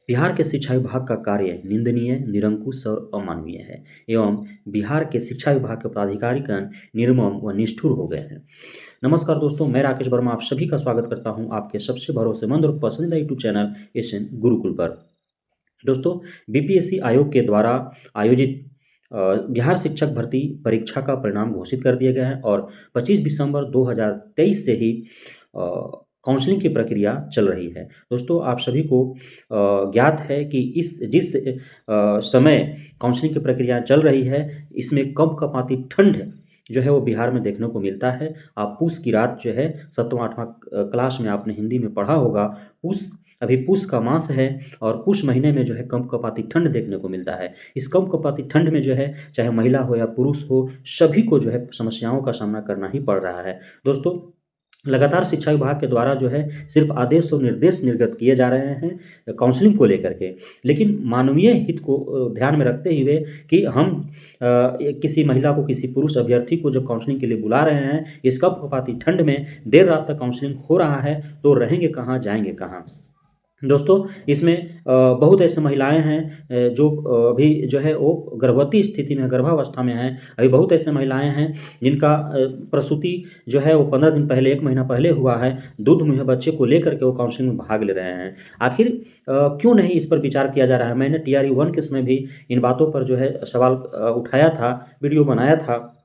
बिहार के शिक्षा विभाग का कार्य निंदनीय, निरंकुश और अमानवीय है एवं बिहार के शिक्षा विभाग के पदाधिकारीगण निर्मम व निष्ठुर हो गए हैं। नमस्कार दोस्तों, मैं राकेश वर्मा आप सभी का स्वागत करता हूं आपके सबसे भरोसेमंद और पसंदीदा यूट्यूब चैनल एसएन गुरुकुल पर। दोस्तों, बीपीएससी आयोग के द्वारा आयोजित बिहार शिक्षक भर्ती परीक्षा का परिणाम घोषित कर दिए गए हैं और 25 दिसंबर 2023 से ही काउंसलिंग की प्रक्रिया चल रही है। दोस्तों, आप सभी को ज्ञात है कि जिस समय काउंसलिंग की प्रक्रिया चल रही है, इसमें कंपकंपाती ठंड जो है वो बिहार में देखने को मिलता है। आप पूस की रात जो है 7वां 8वां क्लास में आपने हिंदी में पढ़ा होगा। अभी पूस का मास है और पूस महीने में जो है कंपकंपाती ठंड देखने को मिलता है। इस कंपकंपाती ठंड में जो है, चाहे महिला हो या पुरुष हो, सभी को जो है समस्याओं का सामना करना ही पड़ रहा है। दोस्तों, लगातार शिक्षा विभाग के द्वारा जो है सिर्फ आदेश और निर्देश निर्गत किए जा रहे हैं काउंसलिंग को लेकर के, लेकिन मानवीय हित को ध्यान में रखते हुए कि हम किसी महिला को, किसी पुरुष अभ्यर्थी को जब काउंसलिंग के लिए बुला रहे हैं, इस कंपकंपाती ठंड में देर रात तक काउंसलिंग हो रहा है, तो रहेंगे कहाँ, जाएंगे कहाँ। दोस्तों, इसमें बहुत ऐसे महिलाएं हैं जो अभी जो है वो गर्भवती स्थिति में, गर्भावस्था में हैं। अभी बहुत ऐसे महिलाएं हैं जिनका प्रसूति जो है वो 15 दिन पहले, 1 महीना पहले हुआ है। दूध मुहे बच्चे को लेकर के वो काउंसलिंग में भाग ले रहे हैं। आखिर क्यों नहीं इस पर विचार किया जा रहा है? मैंने TRE 1 के समय भी इन बातों पर जो है सवाल उठाया था, वीडियो बनाया था।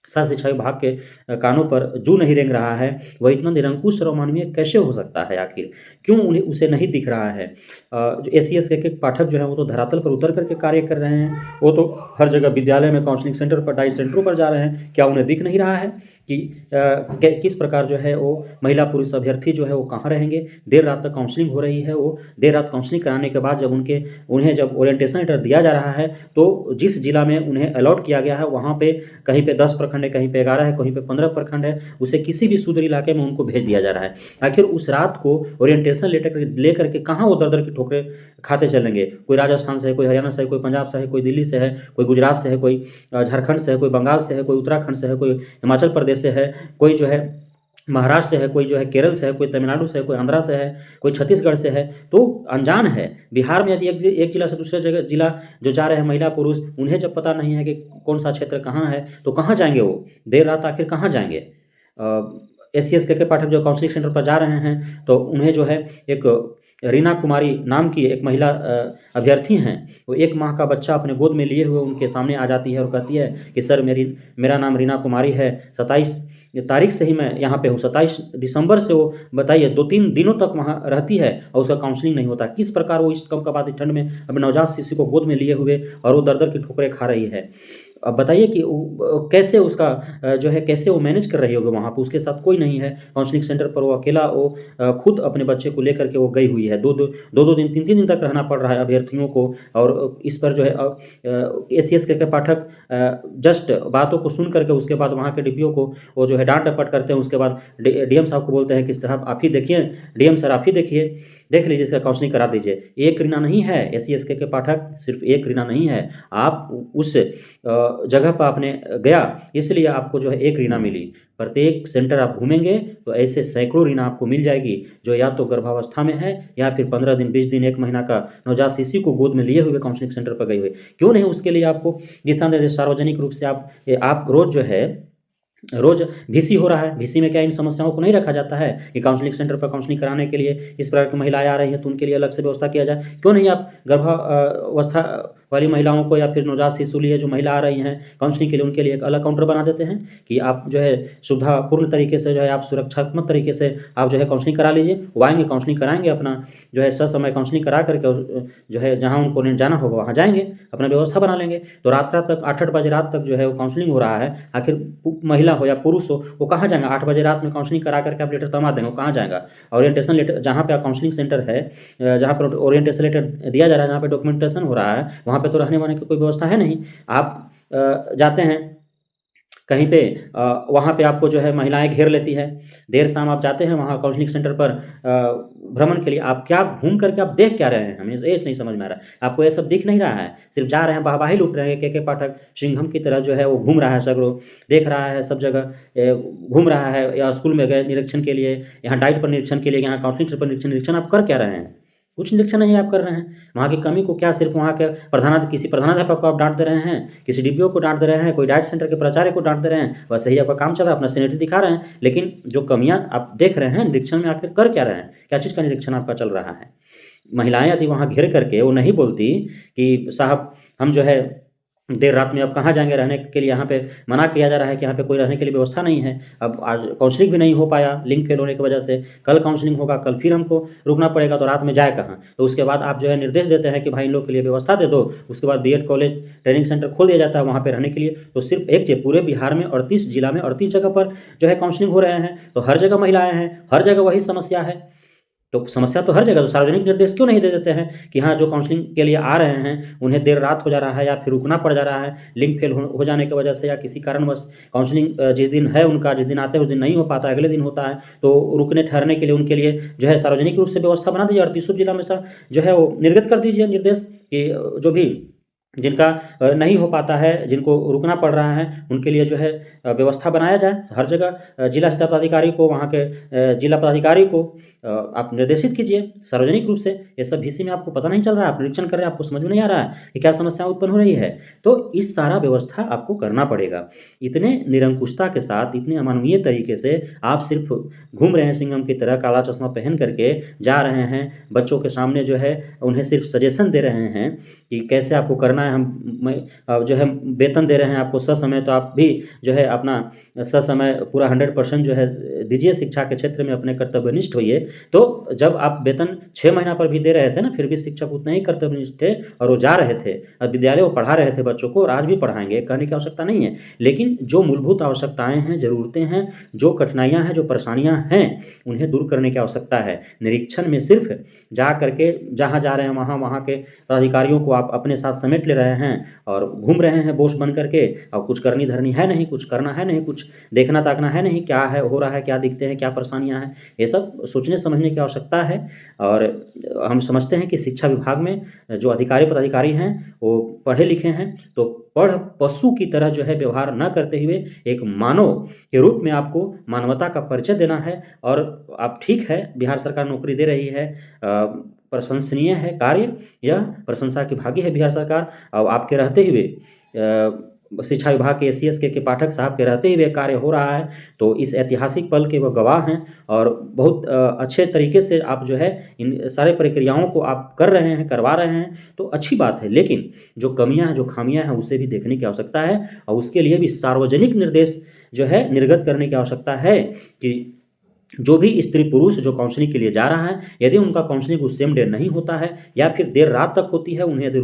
शायद शिक्षा विभाग के कानों पर जू नहीं रेंग रहा है। वह इतना निरंकुश और अमानवीय कैसे हो सकता है? आखिर क्यों उसे नहीं दिख रहा है? जो SC ST के पाठक जो है वो तो धरातल पर उतर करके कार्य कर रहे हैं। वो तो हर जगह विद्यालय में, काउंसलिंग सेंटर पर, डाइट सेंटरों पर जा रहे हैं। क्या उन्हें दिख नहीं रहा है कि किस प्रकार जो है वो महिला पुरुष अभ्यर्थी जो है वो कहाँ रहेंगे? देर रात तक काउंसलिंग हो रही है। वो देर रात काउंसलिंग कराने के बाद जब उन्हें जब ओरिएंटेशन लेटर दिया जा रहा है, तो जिस जिला में उन्हें अलॉट किया गया है वहाँ पे कहीं पे 10 प्रखंड है, कहीं पे 11 है, कहीं पे 15 प्रखंड है, उसे किसी भी सुदूर इलाके में उनको भेज दिया जा रहा है। आखिर उस रात को ओरिएंटेशन लेटर लेकर के कहाँ वो दर-दर की ठोकरें खाते चलेंगे? कोई राजस्थान से है, कोई हरियाणा से है, कोई पंजाब से है, कोई दिल्ली से है, कोई गुजरात से है, कोई झारखंड से है, कोई बंगाल से है, कोई उत्तराखंड से है, कोई हिमाचल प्रदेश से है, कोई जो है महाराष्ट्र से है, कोई जो है केरल से है, कोई तमिलनाडु से है, कोई आंध्रा से है, कोई छत्तीसगढ़ से है। तो अनजान है। बिहार में यदि एक जिला से दूसरे जगह जिला जो जा रहे हैं महिला पुरुष, उन्हें जब पता नहीं है कि कौन सा क्षेत्र कहाँ है, तो कहाँ जाएंगे वो? देर रात आखिर कहाँ जाएंगे? SC ST के पाठक जो काउंसलिंग सेंटर पर जा रहे हैं, तो उन्हें जो है एक रीना कुमारी नाम की एक महिला अभ्यर्थी हैं। वो 1 माह का बच्चा अपने गोद में लिए हुए उनके सामने आ जाती है और कहती है कि सर, मेरा नाम रीना कुमारी है, 27 तारीख से ही मैं यहाँ पे हूँ। 27 दिसंबर से वो बताइए 2-3 दिनों तक वहाँ रहती है और उसका काउंसलिंग नहीं होता। किस प्रकार वो इस कंपकंपाती ठंड में अपने नवजात शिशु को गोद में लिए हुए और वो दर-दर की ठोकरें खा रही है। अब बताइए कि कैसे उसका जो है कैसे वो मैनेज कर रही होगी वहाँ पे? उसके साथ कोई नहीं है। काउंसलिंग सेंटर पर वो अकेला खुद अपने बच्चे को लेकर के वो गई हुई है। 2-2 दिन, 3-3 दिन तक रहना पड़ रहा है अभ्यर्थियों को। और इस पर जो है SC ST के पाठक जस्ट बातों को सुन करके उसके बाद वहाँ के DPO को वो जो है डाँट-डपट करते हैं। उसके बाद DM साहब को बोलते हैं कि साहब आप ही देखिए, DM सर आप ही देखिए, देख लीजिए, इसका काउंसलिंग करा दीजिए। एक रीना नहीं है SC ST के पाठक, सिर्फ एक रीना नहीं है। आप उस जगह पर आपने गया, इसलिए आपको जो है एक रीना मिली। प्रत्येक सेंटर आप घूमेंगे तो ऐसे सैकड़ों रीना आपको मिल जाएगी, जो या तो गर्भावस्था में है या फिर 15 दिन, 20 दिन, 1 महीना का नवजात शिशु को गोद में लिए हुए काउंसलिंग सेंटर पर गई हुई। क्यों नहीं उसके लिए आपको जिस तरह से सार्वजनिक रूप से आप रोज जो है रोज VC हो रहा है। VC में क्या इन समस्याओं को नहीं रखा जाता है कि काउंसलिंग सेंटर पर काउंसलिंग कराने के लिए इस प्रकार की महिलाएं आ रही हैं तो उनके लिए अलग से व्यवस्था किया जाए? क्यों नहीं आप गर्भावस्था वाली महिलाओं को या फिर नवजात शिशु लिए जो महिला आ रही हैं काउंसलिंग के लिए, उनके लिए एक अलग काउंटर बना देते हैं कि आप जो है सुविधापूर्ण तरीके से जो है आप सुरक्षात्मक तरीके से आप जो है काउंसलिंग करा लीजिए। वो आएँगे, काउंसलिंग कराएँगे, अपना जो है ससमय काउंसलिंग करा करके जो है जहाँ उनको जाना होगा वहाँ जाएँगे, अपना व्यवस्था बना लेंगे। तो रात-रात तक 8-8 बजे रात तक जो है वो काउंसलिंग हो रहा है। आखिर महिला हो या पुरुष हो, वो कहाँ जाएगा? 8 बजे रात में काउंसलिंग करा करके आप लेटर थमा देंगे, वो कहाँ जाएगा? ओरिएंटेशन लेटर जहाँ पे काउंसलिंग सेंटर है, जहाँ पर ओरिएंटेशन लेटर दिया जा रहा है, जहाँ पे डॉक्यूमेंटेशन हो रहा है, वहाँ पे तो रहने वहने की कोई व्यवस्था है नहीं। आप जाते हैं कहीं पे, वहाँ पे आपको जो है महिलाएं घेर लेती है। देर शाम आप जाते हैं वहाँ काउंसलिंग सेंटर पर भ्रमण के लिए। आप क्या घूम करके आप देख क्या रहे हैं? हमें ये नहीं समझ में आ रहा है। आपको ये सब दिख नहीं रहा है, सिर्फ जा रहे हैं, वाहवाही लूट रहे हैं। के पाठक सिंघम की तरह जो है वो घूम रहा है, सगरों देख रहा है, सब जगह घूम रहा है। या स्कूल में गए निरीक्षण के लिए, यहाँ डाइट पर निरीक्षण के लिए, यहाँ काउंसलिंग पर निरीक्षण आप कर क्या रहे हैं? कुछ निरीक्षण नहीं आप कर रहे हैं। वहाँ की कमी को क्या सिर्फ वहाँ के किसी प्रधानाध्यापक को आप डांट दे रहे हैं, किसी डीपीओ को डांट दे रहे हैं, कोई डाइट सेंटर के प्राचार्य को डांट दे रहे हैं, बस यही आपका काम चल रहा है, अपना सीनियरिटी दिखा रहे हैं। लेकिन जो कमियाँ आप देख रहे हैं निरीक्षण में आखिर कर क्या रहे हैं, क्या चीज़ का निरीक्षण आपका चल रहा है। महिलाएं यदि वहाँ घिर करके वो नहीं बोलती कि साहब हम जो है देर रात में अब कहाँ जाएंगे रहने के लिए, यहाँ पे मना किया जा रहा है कि यहाँ पे कोई रहने के लिए व्यवस्था नहीं है। अब आज काउंसलिंग भी नहीं हो पाया लिंक फेल होने की वजह से, कल काउंसलिंग होगा, कल फिर हमको रुकना पड़ेगा, तो रात में जाए कहाँ। तो उसके बाद आप जो है निर्देश देते हैं कि भाई इन लोग के लिए व्यवस्था दे दो। उसके बाद बीएड कॉलेज ट्रेनिंग सेंटर खोल दिया जाता है वहाँ पर रहने के लिए। तो सिर्फ एक चीज़, पूरे बिहार में 38 जिला में 38 जगह पर जो है काउंसलिंग हो रहे हैं, तो हर जगह महिलाएं हैं, हर जगह वही समस्या है। तो समस्या तो हर जगह, तो सार्वजनिक निर्देश क्यों नहीं दे देते हैं कि हाँ जो काउंसलिंग के लिए आ रहे हैं उन्हें देर रात हो जा रहा है या फिर रुकना पड़ जा रहा है लिंक फेल हो जाने की वजह से, या किसी कारणवश काउंसलिंग जिस दिन है उनका, जिस दिन आते हैं उस दिन नहीं हो पाता, अगले दिन होता है, तो रुकने ठहरने के लिए उनके लिए जो है सार्वजनिक रूप से व्यवस्था बना दीजिए। 38 जिला में सर जो है वो निर्गत कर दीजिए निर्देश कि जो भी जिनका नहीं हो पाता है, जिनको रुकना पड़ रहा है, उनके लिए जो है व्यवस्था बनाया जाए। हर जगह जिला शिक्षा पदाधिकारी को, वहाँ के जिला पदाधिकारी को आप निर्देशित कीजिए सार्वजनिक रूप से। ये सब भीसी में आपको पता नहीं चल रहा है, आप निरीक्षण कर रहे हैं, आपको समझ में नहीं आ रहा है कि क्या समस्या उत्पन्न हो रही है। तो इस सारा व्यवस्था आपको करना पड़ेगा। इतने निरंकुशता के साथ, इतने अमानवीय तरीके से आप सिर्फ घूम रहे हैं सिंघम की तरह, काला चश्मा पहन करके जा रहे हैं, बच्चों के सामने जो है उन्हें सिर्फ सजेशन दे रहे हैं कि कैसे आपको करना है। हम जो है वेतन दे रहे हैं आपको ससमय, तो आप भी जो है अपना ससमय पूरा 100% जो है दीजिए, शिक्षा के क्षेत्र में अपने कर्तव्यनिष्ठ होइए। तो जब आप वेतन 6 महीना पर भी दे रहे थे ना, फिर भी शिक्षक उतने ही कर्तव्यनिष्ठ थे और वो जा रहे थे और विद्यालय वो पढ़ा रहे थे बच्चों को, और आज भी पढ़ाएंगे, कहने की आवश्यकता नहीं है। लेकिन जो मूलभूत आवश्यकताएं हैं, ज़रूरतें हैं, जो कठिनाइयाँ हैं, जो परेशानियाँ हैं, उन्हें दूर करने की आवश्यकता है। निरीक्षण में सिर्फ जा करके जहाँ जा रहे हैं वहाँ के पदाधिकारियों को आप अपने साथ समेट ले रहे हैं और घूम रहे हैं बोस बन करके, और कुछ करनी धरनी है नहीं, कुछ करना है नहीं, कुछ देखना ताकना है नहीं, क्या है हो रहा है, क्या दिखते हैं, क्या परेशानियां हैं, ये सब सोचने समझने की आवश्यकता है। और हम समझते हैं कि शिक्षा विभाग में जो अधिकारी पदाधिकारी हैं वो पढ़े लिखे हैं, तो पढ़ पशु की तरह जो है व्यवहार न करते हुए एक मानव के रूप में आपको मानवता का परिचय देना है। और आप ठीक है, बिहार सरकार नौकरी दे रही है, प्रशंसनीय है कार्य, यह प्रशंसा की भागी है बिहार सरकार। और आपके रहते हुए शिक्षा विभाग के एसीएस के पाठक साहब के रहते हुए कार्य हो रहा है, तो इस ऐतिहासिक पल के वो गवाह हैं। और बहुत अच्छे तरीके से आप जो है इन सारे प्रक्रियाओं को आप कर रहे हैं, करवा रहे हैं, तो अच्छी बात है। लेकिन जो कमियां हैं, जो खामियां हैं, उसे भी देखने की आवश्यकता है, और उसके लिए भी सार्वजनिक निर्देश जो है निर्गत करने की आवश्यकता है कि जो भी स्त्री पुरुष जो काउंसलिंग के लिए जा रहा है, यदि उनका काउंसलिंग उस सेम डे नहीं होता है या फिर देर रात तक होती है, उन्हें यदि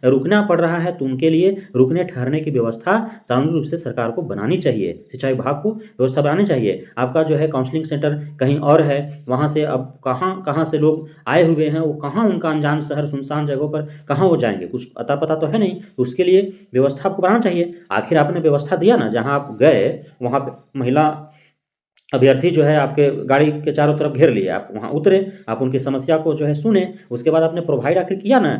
रुकना पड़ रहा है, तो उनके लिए रुकने ठहरने की व्यवस्था सामूहिक रूप से सरकार को बनानी चाहिए, शिक्षा विभाग को व्यवस्था बनानी चाहिए। आपका जो है काउंसलिंग सेंटर कहीं और है, वहाँ से अब कहाँ से लोग आए हुए हैं, वो कहाँ उनका अनजान शहर सुनसान जगहों पर कहाँ वो जाएंगे, कुछ अता पता तो है नहीं। तो उसके लिए व्यवस्था आपको बनाना चाहिए। आखिर आपने व्यवस्था दिया ना, जहाँ आप गए वहाँ पर महिला अभ्यर्थी जो है आपके गाड़ी के चारों तरफ घेर लिए, आप वहाँ उतरे, आप उनकी समस्या को जो है सुने, उसके बाद आपने प्रोवाइड आखिर किया ना।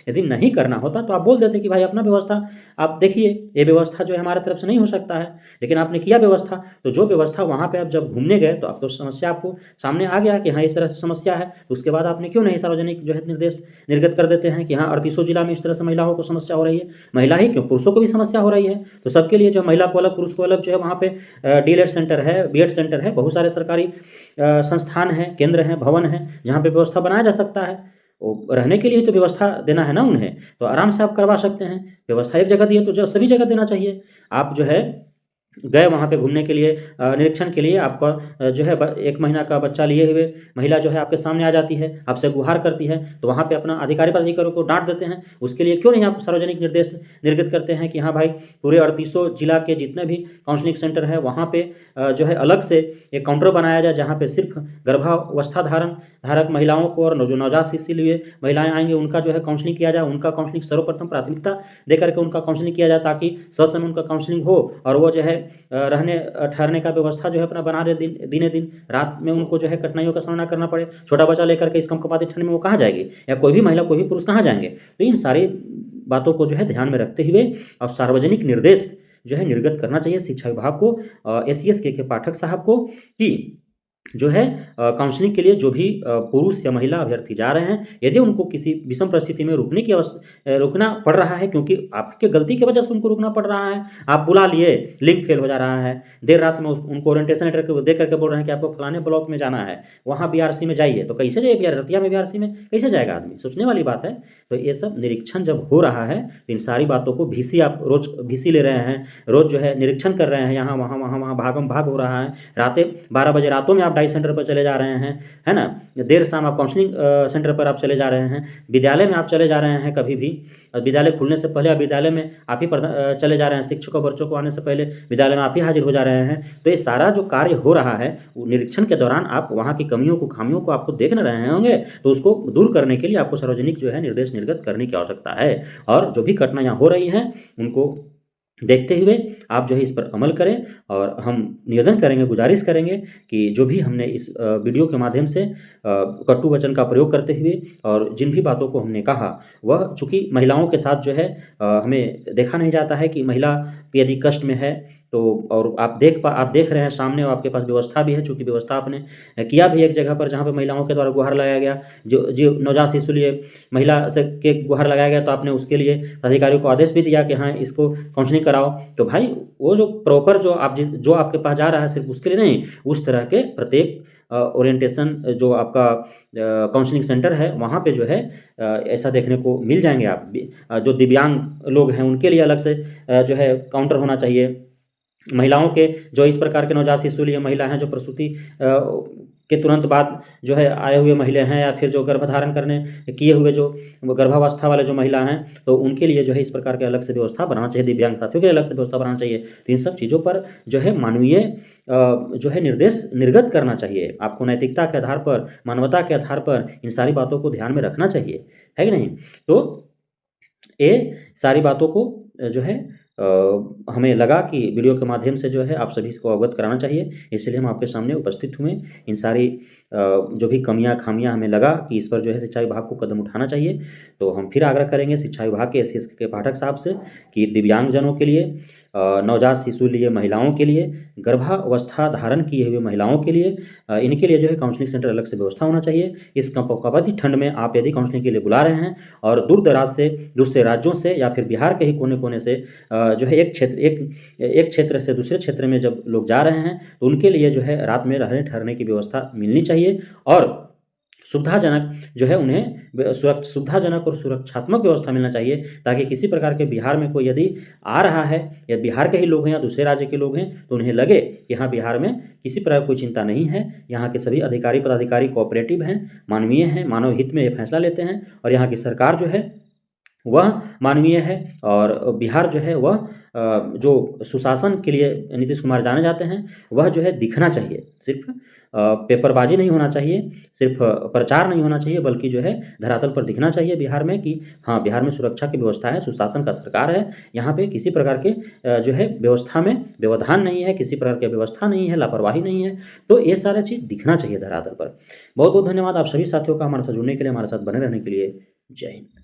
यदि नहीं करना होता तो आप बोल देते कि भाई अपना व्यवस्था आप देखिए, ये व्यवस्था जो है हमारे तरफ से नहीं हो सकता है। लेकिन आपने किया व्यवस्था, तो जो व्यवस्था वहाँ पे आप जब घूमने गए तो आप तो समस्या आपको सामने आ गया कि हाँ इस तरह से समस्या है, तो उसके बाद आपने क्यों नहीं सार्वजनिक जो है निर्देश निर्गत कर देते हैं कि हाँ 38 जिला में इस तरह से महिलाओं को समस्या हो रही है। महिला ही क्यों, पुरुषों को भी समस्या हो रही है, तो सबके लिए जो महिला को अलग, पुरुष को अलग जो है वहाँ पे डीएलएड सेंटर है, बीएड सेंटर है, बहुत सारे सरकारी संस्थान हैं, केंद्र हैं, भवन हैं, जहाँ पे व्यवस्था बनाया जा सकता है। वो रहने के लिए तो व्यवस्था देना है ना उन्हें, तो आराम से आप करवा सकते हैं। व्यवस्था एक जगह दी है तो जो सभी जगह देना चाहिए। आप जो है गए वहाँ पे घूमने के लिए, निरीक्षण के लिए, आपका जो है 1 महीना का बच्चा लिए हुए महिला जो है आपके सामने आ जाती है, आपसे गुहार करती है, तो वहाँ पे अपना अधिकारी पदाधिकारियों को डांट देते हैं। उसके लिए क्यों नहीं आप सार्वजनिक निर्देश निर्गत करते हैं कि हाँ भाई पूरे 38 जिला के जितने भी काउंसलिंग सेंटर है वहाँ पे जो है अलग से एक काउंटर बनाया जाए, जहाँ पे सिर्फ गर्भावस्था धारक महिलाओं को और जो नवजात शिशु लिए महिलाएं आएंगे उनका जो है काउंसलिंग किया जाए। उनका काउंसलिंग सर्वप्रथम प्राथमिकता दे करके उनका काउंसलिंग किया जाए, ताकि ससमय उनका काउंसलिंग हो और वो जो है रहने ठहरने का व्यवस्था जो है अपना बना रहे, दिने दिन रात में उनको जो है कठिनाइयों का सामना करना पड़े। छोटा बच्चा लेकर के इस कंपकपाती ठंड में वो कहाँ जाएगी, या कोई भी महिला कोई भी पुरुष कहाँ जाएंगे। तो इन सारी बातों को जो है ध्यान में रखते हुए और सार्वजनिक निर्देश जो है निर्गत करना चाहिए शिक्षा विभाग को, एसीएस के पाठक साहब को, कि जो है काउंसलिंग के लिए जो भी पुरुष या महिला अभ्यर्थी जा रहे हैं, यदि उनको किसी विषम परिस्थिति में रुकना पड़ रहा है, क्योंकि आपके गलती की वजह से उनको रुकना पड़ रहा है, आप बुला लिए, लिंक फेल हो जा रहा है, देर रात में उनको ओरिएंटेशन लेटर दे करके बोल रहे हैं कि आपको फलाने ब्लॉक में जाना है, वहाँ बीआरसी में जाइए, तो कैसे जाइए रतिया में बीआरसी में कैसे जाएगा आदमी? सोचने वाली बात है। तो ये सब निरीक्षण जब हो रहा है तो इन सारी बातों को वीसी आप रोज वीसी ले रहे हैं, रोज जो है निरीक्षण कर रहे हैं, यहाँ वहाँ वहाँ वहाँ भागम भाग हो रहा है, रातें 12 बजे रातों में आप डाई सेंटर पर चले जा रहे हैं, है ना, देर शाम आप काउंसलिंग सेंटर पर आप चले जा रहे हैं, विद्यालय में आप चले जा रहे हैं कभी भी, विद्यालय खुलने से पहले आप विद्यालय में आप ही चले जा रहे हैं, शिक्षकों बच्चों को आने से पहले विद्यालय में आप ही हाजिर हो जा रहे हैं। तो ये सारा जो कार्य हो रहा है वो निरीक्षण के दौरान आप वहाँ की कमियों को खामियों को आपको देख न रहे होंगे, तो उसको दूर करने के लिए आपको सार्वजनिक जो है निर्देश निर्गत करने की आवश्यकता है, और जो भी घटनाएं हो रही हैं उनको देखते हुए आप जो है इस पर अमल करें। और हम निवेदन करेंगे, गुजारिश करेंगे कि जो भी हमने इस वीडियो के माध्यम से कटु वचन का प्रयोग करते हुए और जिन भी बातों को हमने कहा, वह चूँकि महिलाओं के साथ जो है हमें देखा नहीं जाता है कि महिला यदि कष्ट में है तो, और आप देख रहे हैं सामने, और आपके पास व्यवस्था भी है, चूँकि व्यवस्था आपने किया भी एक जगह पर जहाँ पे महिलाओं के द्वारा गुहार लगाया गया, जो नवजात शिशु लिए महिला से के गुहार लगाया गया, तो आपने उसके लिए अधिकारियों को आदेश भी दिया कि हाँ इसको काउंसलिंग कराओ। तो भाई वो जो प्रॉपर जो आपके पास जा रहा है सिर्फ उसके लिए नहीं, उस तरह के प्रत्येक ओरिएंटेशन जो आपका काउंसलिंग सेंटर है वहाँ पे जो है ऐसा देखने को मिल जाएंगे। आप जो दिव्यांग लोग हैं उनके लिए अलग से जो है काउंटर होना चाहिए। महिलाओं के जो इस प्रकार के नवजात शिशु लिए महिला हैं, जो प्रसूति के तुरंत बाद जो है आए हुए महिला हैं, या फिर जो गर्भधारण करने किए हुए जो गर्भावस्था वाले जो महिला हैं, तो उनके लिए जो है इस प्रकार के अलग से व्यवस्था बनाना चाहिए, दिव्यांग साथियों के लिए अलग से व्यवस्था बनाना चाहिए। तो इन सब चीज़ों पर जो है मानवीय जो है निर्देश निर्गत करना चाहिए। आपको नैतिकता के आधार पर, मानवता के आधार पर इन सारी बातों को ध्यान में रखना चाहिए, है कि नहीं? तो ये सारी बातों को जो है हमें लगा कि वीडियो के माध्यम से जो है आप सभी को अवगत कराना चाहिए, इसलिए हम आपके सामने उपस्थित हुए। इन सारी जो भी कमियां खामियां हमें लगा कि इस पर जो है शिक्षा विभाग को कदम उठाना चाहिए, तो हम फिर आग्रह करेंगे शिक्षा विभाग के एससी के पाठक साहब से कि दिव्यांगजनों के लिए, नवजात शिशु लिए महिलाओं के लिए, गर्भावस्था धारण किए हुए महिलाओं के लिए, इनके लिए जो है काउंसलिंग सेंटर अलग से व्यवस्था होना चाहिए। इस कपकपाती ठंड में आप यदि काउंसलिंग के लिए बुला रहे हैं और दूर दराज से दूसरे राज्यों से या फिर बिहार के ही कोने कोने से जो है एक क्षेत्र से दूसरे क्षेत्र में जब लोग जा रहे हैं, तो उनके लिए जो है रात में रहने ठहरने की व्यवस्था मिलनी चाहिए, और सुविधाजनक जो है उन्हें सुविधाजनक और सुरक्षात्मक व्यवस्था मिलना चाहिए, ताकि किसी प्रकार के बिहार में कोई यदि आ रहा है या बिहार के ही लोग हैं या दूसरे राज्य के लोग हैं, तो उन्हें लगे कि यहाँ बिहार में किसी प्रकार की कोई चिंता नहीं है, यहाँ के सभी अधिकारी पदाधिकारी कोऑपरेटिव हैं, मानवीय हैं, मानव हित में ये फैसला लेते हैं, और यहाँ की सरकार जो है वह मानवीय है, और बिहार जो है वह जो सुशासन के लिए नीतीश कुमार जाने जाते हैं, वह जो है दिखना चाहिए। सिर्फ पेपरबाजी नहीं होना चाहिए, सिर्फ प्रचार नहीं होना चाहिए, बल्कि जो है धरातल पर दिखना चाहिए बिहार में कि हाँ बिहार में सुरक्षा की व्यवस्था है, सुशासन का सरकार है, यहाँ पे किसी प्रकार के जो है व्यवस्था में व्यवधान नहीं है, किसी प्रकार की व्यवस्था नहीं है, लापरवाही नहीं है। तो ये सारा चीज़ दिखना चाहिए धरातल पर। बहुत बहुत धन्यवाद आप सभी साथियों का हमारे साथ जुड़ने के लिए, हमारे साथ बने रहने के लिए। जय हिंद।